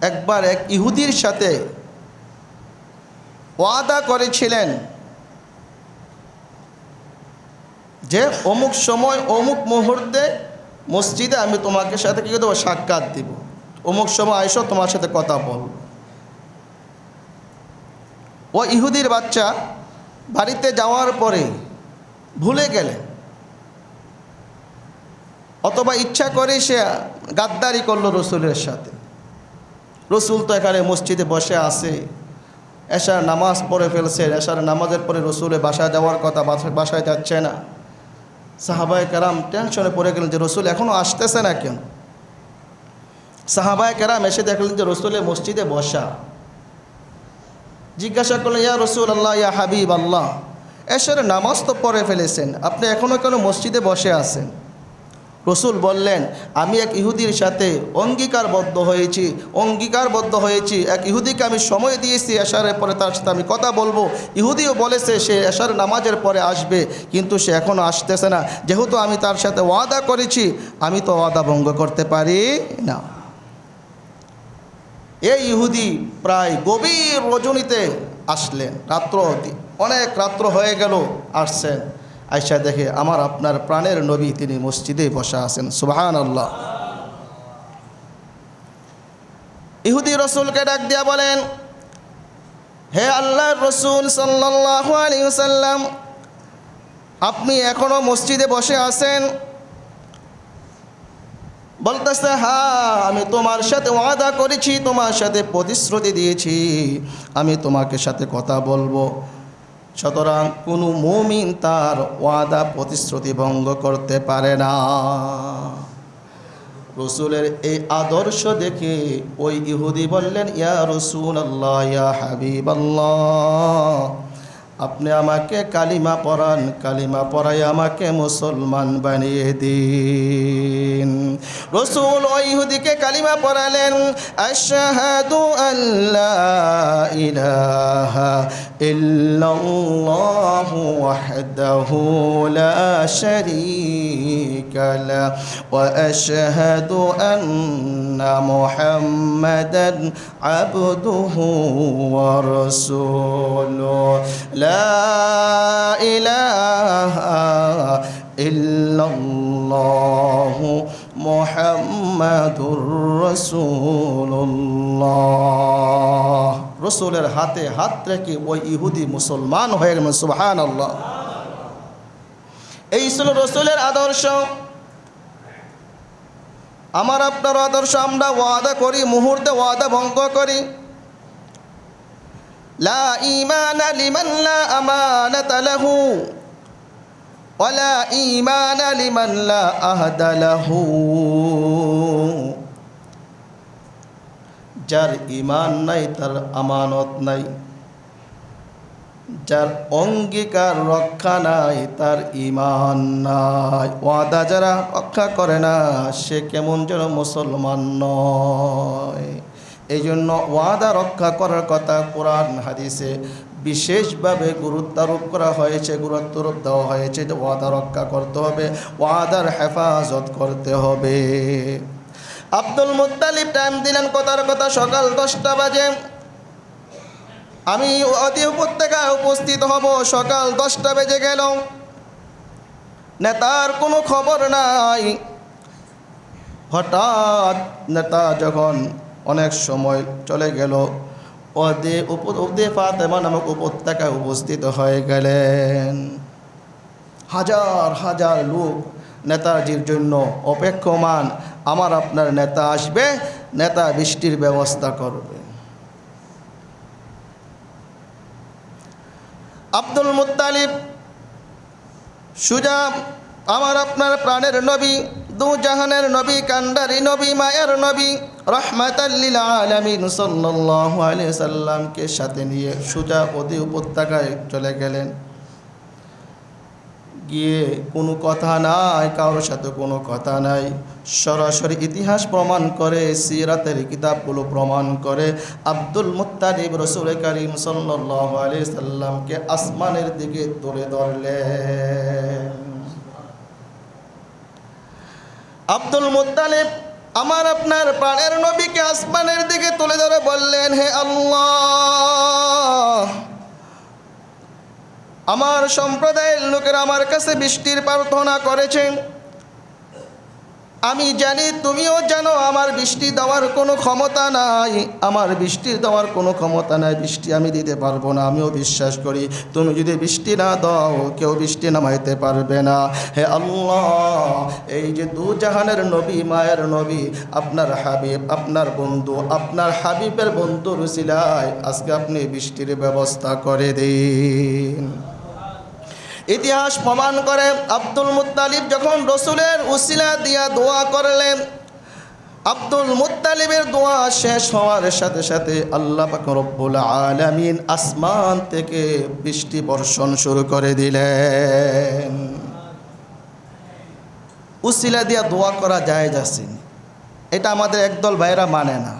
একবার এক ইহুদির সাথে ওয়াদা করেছিলেন যে অমুক সময় অমুক মুহূর্তে মসজিদে আমি তোমাকে সাথে কী দেবো, সাক্ষাৎ দিব, অমুক সময় আইসো, তোমার সাথে কথা বলব। ও ইহুদির বাচ্চা বাড়িতে যাওয়ার পরে ভুলে গেলেন, অথবা ইচ্ছা করে সে গাদ্দারি করলো রসুলের সাথে। রসুল তো এখানে মসজিদে বসে আছে, এশার নামাজ পড়ে ফেলছে, এশার নামাজের পরে রসুলের বাসায় যাওয়ার কথা, বাসায় যাচ্ছে না। সাহাবায়ে কেরাম টেনশনে পড়ে গেলেন যে রসুল এখনও আসতেছে না কেন। সাহাবায়ে কেরাম এসে দেখলেন যে রসুলের মসজিদে বসা। জিজ্ঞাসা করলেন, ইয়া রসুল আল্লাহ, ইয়া হাবিব আল্লাহ, এশার নামাজ তো পড়ে ফেলেছেন, আপনি এখনও কেন মসজিদে বসে আছেন? রসুল বললেন, আমি এক ইহুদির সাথে অঙ্গীকারবদ্ধ হয়েছি, এক ইহুদিকে আমি সময় দিয়েছি এশারের পরে তার সাথে আমি কথা বলবো। ইহুদিও বলেছে সে এশার নামাজের পরে আসবে, কিন্তু সে এখনও আসতেছে না। যেহেতু আমি তার সাথে ওয়াদা করেছি, আমি তো ওয়াদা ভঙ্গ করতে পারি না। এই ইহুদি প্রায় গভীর রজনীতে আসলেন, অনেক রাত্র হয়ে গেল, আসছেন। আয়সা দেখে আমার আপনার প্রাণের নবী তিনি মসজিদে বসা আছেন। সুবহানাল্লাহ। ইহুদি রসুলকে ডাক দিয়া বলেন, হে আল্লাহর রসুল সাল্লাল্লাহু আলাইহি ওয়াসাল্লাম, আপনি এখনো মসজিদে বসে আছেন? বলতেছে, হ্যাঁ, আমি তোমার সাথে ওয়াদা করেছি, তোমার সাথে প্রতিশ্রুতি দিয়েছি, আমি তোমাকে সাথে কথা বলবো। সুতরাং কোনো মুমিন তার ওয়াদা প্রতিশ্রুতি ভঙ্গ করতে পারে না। রসুলের এই আদর্শ দেখে ওই ইহুদি বললেন, ইয়া রাসূলুল্লাহ, ইয়া হাবিবাল্লাহ, আপনি আমাকে কালিমা পড়ান, কালিমা পড়াই আমাকে মুসলমান বানিয়ে দিন। রসুল ওই ইহুদিকে কালিমা পড়ালেন, আশহাদু আল্লা ইলাহা ইল্লাল্লাহু ওয়াহদাহু লা শারীকা লাহু ওয়া আশহাদু আন্না মুহাম্মাদান আবদুহু ওয়া রাসূলুহু লা ইলাহা ইল্লাল্লাহু মুহাম্মাদুর রাসূলুল্লাহ। রসুলের হাতে হাত রেখে ওই ইহুদি মুসলমান হয়ে গেলেন। সুবহানাল্লাহ। এই ছিল রসুলের আদর্শ। আমার আপনার আদর্শ, আমরা ওয়াদা করি, মুহূর্তে ওয়াদা ভঙ্গ করি। লা ঈমানা লিমান লা আমানাতা লাহু ওয়া লা ঈমানা লিমান লা আহদা লাহু। যার ঈমান নাই তার আমানত নাই, যার অঙ্গীকার রক্ষা নাই তার ঈমান নাই। ওয়াদা যারা রক্ষা করে না সে কেমন যেন মুসলমান নয়। এই জন্য ওয়াদা রক্ষা করার কথা কোরআন হাদিসে বিশেষভাবে গুরুত্ব আরোপ করা হয়েছে, গুরুত্ব আরোপ দেওয়া হয়েছে যে ওয়াদা রক্ষা করতে হবে, ওয়াদার হেফাজত করতে হবে। আব্দুল মুত্তালিব টাইম দিলেন কথার কথা, সকাল 10টা বাজে আমি অতি উপত্যকায় উপস্থিত হব। সকাল 10টা বেজে গেল, নেতার কোনো খবর নাই। হঠাৎ নেতা যখন অনেক সময় চলে গেল, ফাতেমা নামক উপত্যকায় উপস্থিত হয়ে গেলেন। হাজার হাজার লোক নেতাজির জন্য অপেক্ষমান। আমার আপনার নেতা আসবে, নেতা বৃষ্টির ব্যবস্থা করবে। আব্দুল মুত্তালিব সুজা, আমার আপনার প্রাণের নবী, দু জাহানের নবী, কান্ডারি নবী, মায়ের নবী, রাহমাতাল লিল আলামিন সাল্লাল্লাহু আলাইহি সাল্লামকে সাথে নিয়ে সুজা নদী উপত্যকায় চলে গেলেন। গিয়ে কোনো কথা নাই, কারোর সাথে কোনো কথা নাই, সরাসরি ইতিহাস প্রমাণ করে, সিরাতের কিতাবগুলো প্রমাণ করে আব্দুল মুত্তালিব রাসূল করিম সাল্লাল্লাহু আলাইহি সাল্লামকে আসমানের দিকে তুলে ধরলেন। আব্দুল মুত্তালিব আমার আপনার প্রাণের নবীকে আসমানের দিকে তুলে ধরে বললেন, হে আল্লাহ, আমার সম্প্রদায়ের লোকেরা আমার কাছে বৃষ্টির প্রার্থনা করেছে। আমি জানি, তুমিও জানো, আমার বৃষ্টি দেওয়ার কোনো ক্ষমতা নাই, আমার বৃষ্টি দেওয়ার কোনো ক্ষমতা নাই, বৃষ্টি আমি দিতে পারবো না। আমিও বিশ্বাস করি তুমি যদি বৃষ্টি না দাও কেউ বৃষ্টি নামাইতে পারবে না। হে আল্লাহ, এই যে দু জাহানের নবী, মায়ের নবী, আপনার হাবিব, আপনার বন্ধু, আপনার হাবিবের বন্ধুর উসিলায় আজকে আপনি বৃষ্টির ব্যবস্থা করে দিন। ইতিহাস প্রমাণ করে আব্দুল মুত্তালিব যখন রসুলের উসিলা দিয়া দোয়া করলেন, আব্দুল মুত্তালিবের দোয়া শেষ হওয়ার সাথে সাথে আল্লাহ পাক রব্বুল আলামিন আসমান থেকে বৃষ্টি বর্ষণ শুরু করে দিলেন। উসিলা দিয়া দোয়া করা জায়েজ আছে, এটা আমাদের একদল ভাইরা মানে না।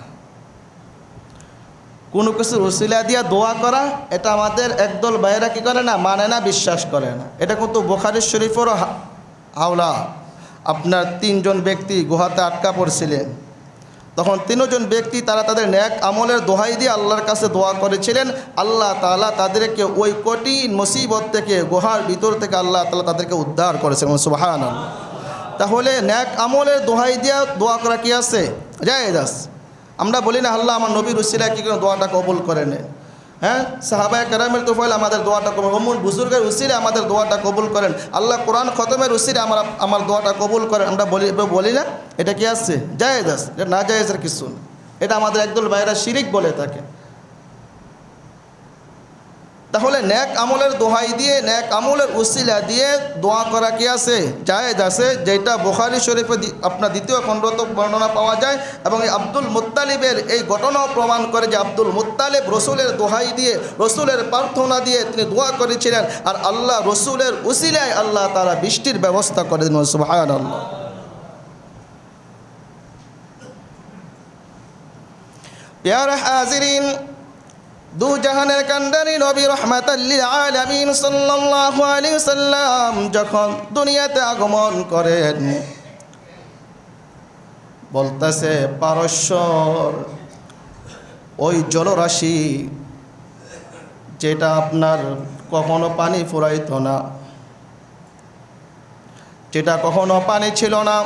কোনো কিছুর উসিলা দিয়া দোয়া করা, এটা আমাদের একদল ভাইয়েরা কী করে না, মানে না, বিশ্বাস করে না। এটা কিন্তু বুখারী শরীফেরও হাওলা। আপনার 3 জন ব্যক্তি গুহাতে আটকা পড়ছিলেন, তখন 3 জন ব্যক্তি তারা তাদের নেক আমলের দোহাই দিয়ে আল্লাহর কাছে দোয়া করেছিলেন। আল্লাহ তাআলা তাদেরকে ওই কঠিন মুসিবত থেকে, গুহার ভিতর থেকে আল্লাহ তাআলা তাদেরকে উদ্ধার করেছেন। সুবহানাল্লাহ। তাহলে নেক আমলের দোহাই দিয়া দোয়া করা কি আছে, জায়েজ আছে। আমরা বলি না আল্লাহ আমার নবীর উসিলায় কী করে দোয়াটা কবুল করে নেন। হ্যাঁ, সাহাবায়ে কেরামের তোফাইল আমাদের দোয়াটা কবুল, অমুল বুজুর্গের উসিলায় আমাদের দোয়াটা কবুল করেন, আল্লাহ কোরআন খতমের উসিলায় আমার দোয়াটা কবুল করেন। আমরা বলি না, এটা কি আছে, জায়েজ আছে, এটা না জায়েজের কিছু না। এটা আমাদের একদল ভাইরা শিরিক বলে থাকে। তাহলে নেক আমলের দোহাই দিয়ে, নেক আমলের উসিলা দিয়ে দোয়া করা কি আছে, জায়েজ আছে, যেটা বুখারী শরীফে আপনার 2য় খণ্ডতে বর্ণনা পাওয়া যায়। এবং এই আব্দুল মুত্তালিবের এই ঘটনাও প্রমাণ করে যে আব্দুল মুত্তালিব রসুলের দোহাই দিয়ে, রসুলের প্রার্থনা দিয়ে তিনি দোয়া করেছিলেন, আর আল্লাহ রসুলের উসিলায় আল্লাহ তাআলা বৃষ্টির ব্যবস্থা করে দিলেন। সুবহানাল্লাহ। প্যারা হাজিরিন, দু জাহানের কান্ডারি নবী রাহমাতাল লিল আলামিন সাল্লাল্লাহু আলাইহি সাল্লাম যখন দুনিয়াতে আগমন করেন, বলতেছে পারস্যর ওই জলরাশি যেটা আপনার কখনো পানি ফুরাইতো না, যেটা কখনো পানি ছিল না,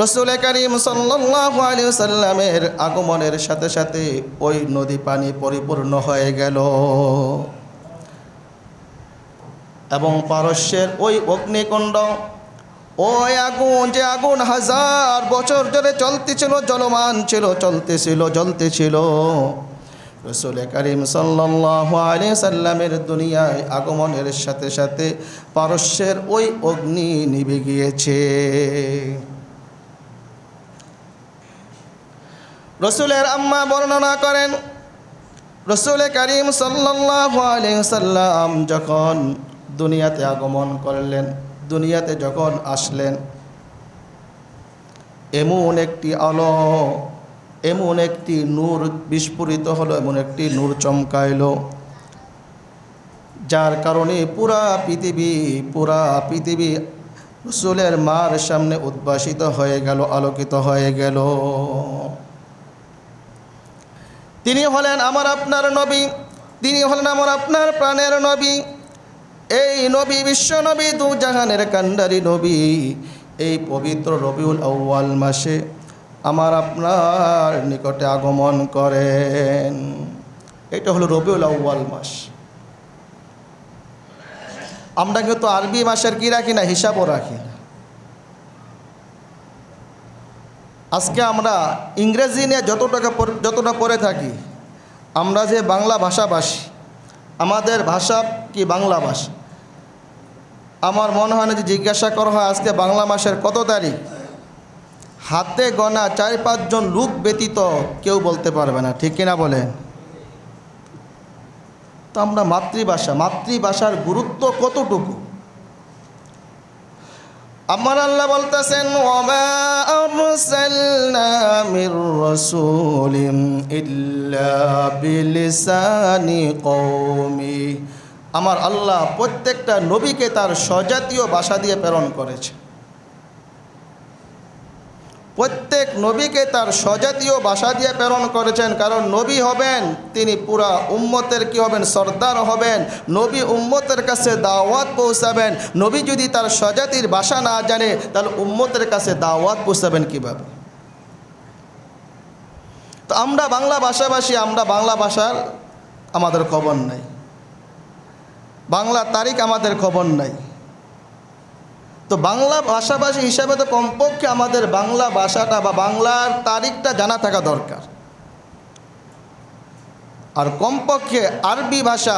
রাসূল করিম সাল্লাল্লাহু আলাইহি ওয়াসাল্লামের আগমনের সাথে সাথে ওই নদী পানি পরিপূর্ণ হয়ে গেল। এবং পারস্যের ওই অগ্নিকুণ্ড, ওই আগুন, যে আগুন 1000 বছর ধরে চলতেছিল, চলমান ছিল, জ্বলতেছিল, রাসূল করিম সাল্লাল্লাহু আলাইহি ওয়াসাল্লামের দুনিয়ায় আগমনের সাথে সাথে পারস্যের ওই অগ্নি নিভে গিয়েছে। রসুলের আম্মা বর্ণনা করেন, রসুল করিম সাল্লাল্লাহু আলাইহি ওয়াসাল্লাম যখন দুনিয়াতে আগমন করলেন, দুনিয়াতে যখন আসলেন, এমন একটি আলো, এমন একটি নূর বিস্ফোরিত হলো, এমন একটি নূর চমকাইল, যার কারণে পুরা পৃথিবী রসুলের মার সামনে উদ্ভাসিত হয়ে গেল, আলোকিত হয়ে গেল। তিনি হলেন আমার আপনার নবী, তিনি হলেন আমার আপনার প্রাণের নবী। এই নবী, বিশ্ব নবী, দু জাহানের কান্ডারি নবী, এই পবিত্র রবিউল আউয়াল মাসে আমার আপনার নিকটে আগমন করেন। এটা হলো রবিউল আউয়াল মাস। আমরা কিন্তু আরবি মাসের কি রাখি না, হিসাবও রাখি না। আজকে আমরা ইংরেজি নিয়ে যতটা পড়ে থাকি, আমরা যে বাংলা ভাষাভাষী, আমাদের ভাষা কি বাংলা ভাষা। আমার মনে হয় না যে জিজ্ঞাসা করা হয় আজকে বাংলা মাসের কত তারিখ, হাতে গোনা 4-5 জন লোক ব্যতীত কেউ বলতে পারবে না, ঠিক কিনা বলেন? তো আমরা মাতৃভাষার গুরুত্ব কতটুকু। আমার আল্লাহ বলতেছেন, ওয়ামা আরসালনা মির রাসূলিন ইল্লা বিলিসানি কওমি। আমার আল্লাহ প্রত্যেকটা নবীকে তার স্বজাতীয় ভাষা দিয়ে প্রেরণ করেছে। প্রত্যেক নবীকে তার স্বজাতীয় ভাষা দিয়ে প্রেরণ করেছেন, কারণ নবী হবেন তিনি পুরা উম্মতের কি হবেন, সর্দার হবেন। নবী উম্মতের কাছে দাওয়াত পৌঁছাবেন। নবী যদি তার স্বজাতির ভাষা না জানে তাহলে উম্মতের কাছে দাওয়াত পৌঁছাবেন কিভাবে? তো আমরা বাংলা ভাষাভাষী, আমরা বাংলা ভাষার আমাদের খবর নাই, বাংলা তারিখ আমাদের খবর নাই। তো বাংলা ভাষাভাষী হিসাবে তো কমপক্ষে আমাদের বাংলা ভাষাটা বা বাংলার তারিখটা জানা থাকা দরকার। আর কমপক্ষে আরবি ভাষা,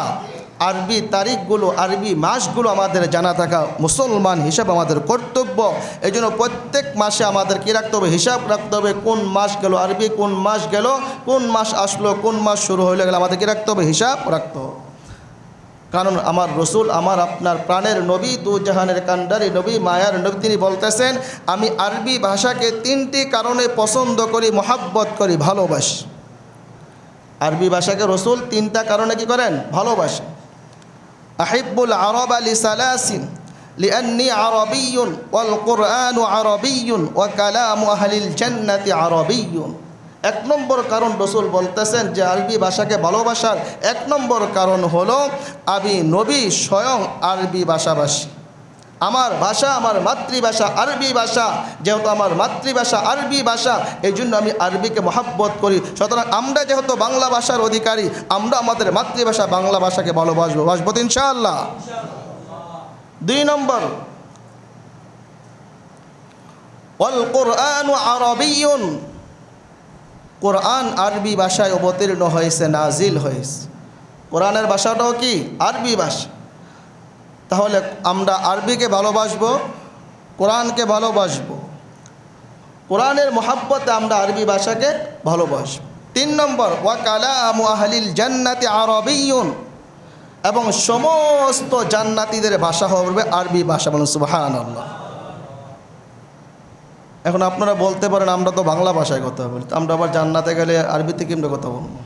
আরবি তারিখগুলো, আরবি মাসগুলো আমাদের জানা থাকা মুসলমান হিসাব আমাদের কর্তব্য। এই জন্য প্রত্যেক মাসে আমাদের কী রাখতে হবে, হিসাব রাখতে হবে। কোন মাস গেল আরবি, কোন মাস গেল, কোন মাস আসলো, কোন মাস শুরু হয়ে গেল, আমাদের কী রাখতে হবে, হিসাব রাখতে হবে। কারণ আমার রসুল, আমার আপনার প্রাণের নবী, দু জাহানের কান্ডারি নবী, মায়ার নবী, তিনি বলতেছেন আমি আরবি ভাষাকে 3টি কারণে পছন্দ করি, মহাব্বত করি, ভালোবাসি। আরবি ভাষাকে রসুল 3টা কারণে কি করেন, ভালোবাসেন। আহিব্বুল আরবা লিসালাসিন লিআন্নী আরবিয়্যুন ওয়াল কুরআনু আরবিয়্যুন ওয়া কালামু আহলিল জান্নাতি আরবিয়্যুন। 1 নম্বর কারণ রসুল বলতেছেন যে আরবি ভাষাকে ভালোবাসার 1 নম্বর কারণ হলো আমি নবী স্বয়ং আরবি ভাষাভাষী। আমার ভাষা, আমার মাতৃভাষা আরবি ভাষা, যেহেতু আমার মাতৃভাষা আরবি ভাষা, এই জন্য আমি আরবিকে মহাব্বত করি। সুতরাং আমরা যেহেতু বাংলা ভাষার অধিকারী, আমরা আমাদের মাতৃভাষা বাংলা ভাষাকে ভালোবাসবো তো ইনশাআল্লাহ। 2 নম্বর, ওয়াল কুরআনু আরবিয়্যুন। কোরআন আরবি ভাষায় অবতীর্ণ হয়েছে, নাজিল হয়েছে। কোরআনের ভাষাটাও কি আরবি ভাষা। তাহলে আমরা আরবিকে ভালোবাসবো, কোরআনকে ভালোবাসবো, কোরআনের মহাব্বতে আমরা আরবি ভাষাকে ভালোবাসবো। 3 নম্বর, ওয়া কালামু আহলিল জান্নাতি আরবিয়্যুন। এবং সমস্ত জান্নাতীদের ভাষা হবে আরবি ভাষা। বলুন সুবহানাল্লাহ। এখন আপনারা বলতে পারেন আমরা তো বাংলা ভাষায় কথা বলি, আমরা আবার জান্নাতে গেলে আরবিতে কেমনে কথা বলবো?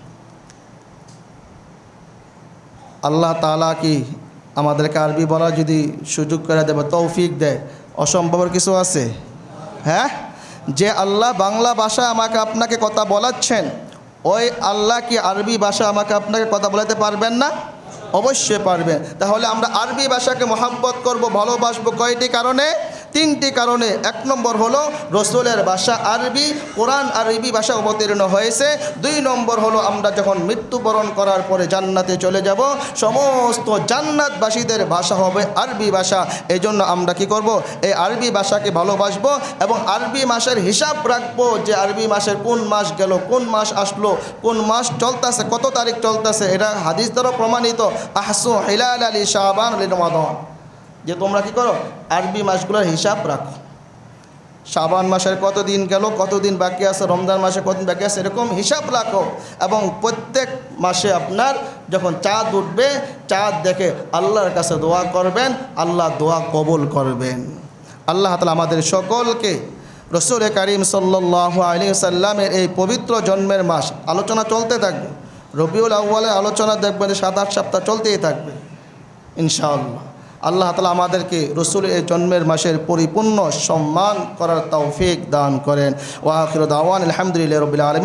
আল্লাহ তাআলা কি আমাদেরকে আরবি বলার যদি সুযোগ করে দেবে, তৌফিক দেয়, অসম্ভবের কিছু আছে? হ্যাঁ, যে আল্লাহ বাংলা ভাষা আমাকে আপনাকে কথা বলাচ্ছেন, ওই আল্লাহ কি আরবি ভাষা আমাকে আপনাকে কথা বলাতে পারবেন না? অবশ্যই পারবেন। তাহলে আমরা আরবি ভাষাকে মহাব্বত করব, ভালোবাসবো কয়টি কারণে? 3টি কারণে। 1 নম্বর হলো রসুলের ভাষা আরবি, কোরআন আরবি ভাষা অবতীর্ণ হয়েছে। 2 নম্বর হলো আমরা যখন মৃত্যুবরণ করার পরে জান্নাতে চলে যাব, সমস্ত জান্নাতবাসীদের ভাষা হবে আরবি ভাষা। এই জন্য আমরা কি করব, এই আরবি ভাষাকে ভালোবাসবো এবং আরবি মাসের হিসাব রাখবো, যে আরবি মাসের কোন মাস গেল, কোন মাস আসলো, কোন মাস চলতেছে, কত তারিখ চলতেছে। এটা হাদিস দ্বারা প্রমাণিত, আহসু হিলাল আলী শাবান আলী রমাদান, যে তোমরা কি করো, আরবি মাসগুলোর হিসাব রাখো। শাবান মাসের কত দিন গেল, কত দিন বাকি আছে, রমজান মাসে কত দিন বাকি আছে, এরকম হিসাব রাখো। এবং প্রত্যেক মাসে আপনার যখন চাঁদ উঠবে, চাঁদ দেখে আল্লাহর কাছে দোয়া করবেন, আল্লাহ দোয়া কবুল করবেন। আল্লাহ তাআলা আমাদের সকলকে রসুল করিম সাল্লাল্লাহু আলাইহি ওয়াসাল্লামের এই পবিত্র জন্মের মাস, আলোচনা চলতে থাকবে, রবিউল আউয়ালের আলোচনা দেখবেন 7-8 সপ্তাহ চলতেই থাকবে ইনশাআল্লাহ। আল্লাহ তাআলা আমাদেরকে রসুলের এই জন্মের মাসের পরিপূর্ণ সম্মান করার তৌফিক দান করেন। ওয়া আখিরু দাওয়ানা আলহামদুলিল্লাহি রাব্বিল আলামিন।